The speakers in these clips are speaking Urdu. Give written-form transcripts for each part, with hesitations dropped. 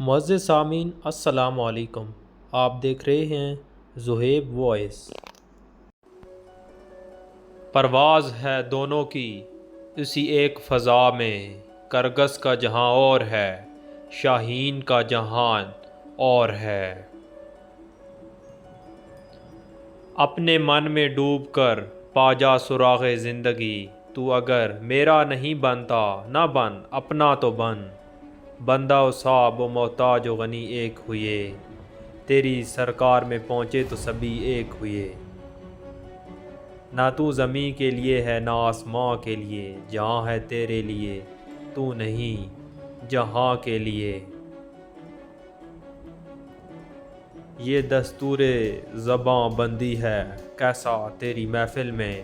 معزز سامعین السلام علیکم۔ آپ دیکھ رہے ہیں زہیب وائس۔ پرواز ہے دونوں کی اسی ایک فضا میں، کرگس کا جہاں اور ہے، شاہین کا جہان اور ہے۔ اپنے من میں ڈوب کر پا جا سراغ زندگی، تو اگر میرا نہیں بنتا نہ بن، اپنا تو بن۔ بندہ و صاحب و محتاج و غنی ایک ہوئے، تیری سرکار میں پہنچے تو سبھی ایک ہوئے۔ نہ تو زمیں کے لیے ہے نہ آسماں کے لیے، جہاں ہے تیرے لیے تو نہیں جہاں کے لیے۔ یہ دستور زباں بندی ہے کیسا تیری محفل میں،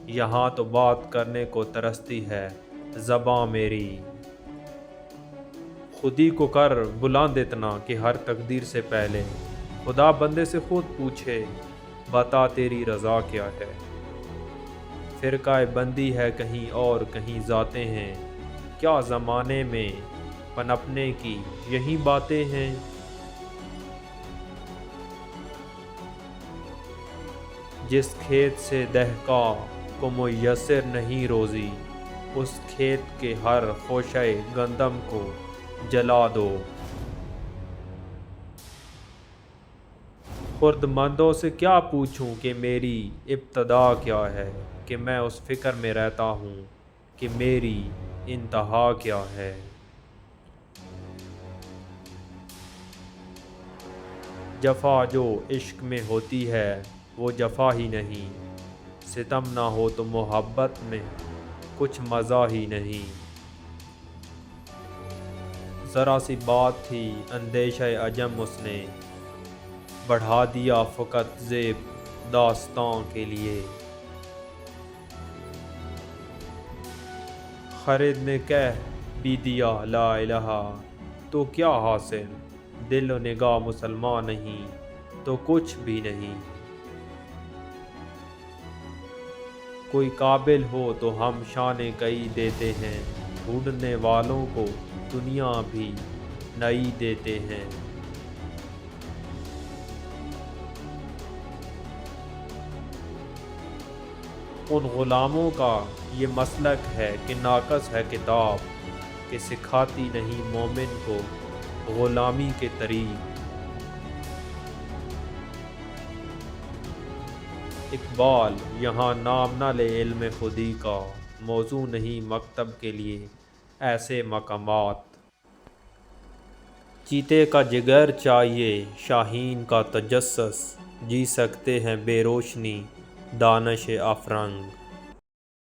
یہاں تو بات کرنے کو ترستی ہے زباں میری۔ خودی کو کر بلند اتنا کہ ہر تقدیر سے پہلے خدا بندے سے خود پوچھے، بتا تیری رضا کیا ہے۔ فرقہ بندی ہے کہیں اور کہیں ذاتیں ہیں، کیا زمانے میں پنپنے کی یہی باتیں ہیں۔ جس کھیت سے دہقاں کو میسر نہیں روزی، اس کھیت کے ہر خوشہ گندم کو جلا دو۔ خرد مندوں سے کیا پوچھوں کہ میری ابتدا کیا ہے، کہ میں اس فکر میں رہتا ہوں کہ میری انتہا کیا ہے۔ جفا جو عشق میں ہوتی ہے وہ جفا ہی نہیں، ستم نہ ہو تو محبت میں کچھ مزہ ہی نہیں۔ ذرا سی بات تھی اندیشہ عجم، اس نے بڑھا دیا فقط زیب داستاں کے لیے۔ خرد نے کہہ بھی دیا لا الہ تو کیا حاصل، دل و نگاہ مسلمان نہیں تو کچھ بھی نہیں۔ کوئی قابل ہو تو ہم شان کئی دیتے ہیں، ڈھونڈنے والوں کو دنیا بھی نئی دیتے ہیں۔ ان غلاموں کا یہ مسلک ہے کہ ناقص ہے کتاب، کہ سکھاتی نہیں مومن کو غلامی کے طریق۔ اقبال یہاں نام نہ لے علم خودی کا، موزوں نہیں مکتب کے لیے ایسے مقامات۔ چیتے کا جگر چاہیے شاہین کا تجسس، جی سکتے ہیں بے روشنی دانش افرنگ۔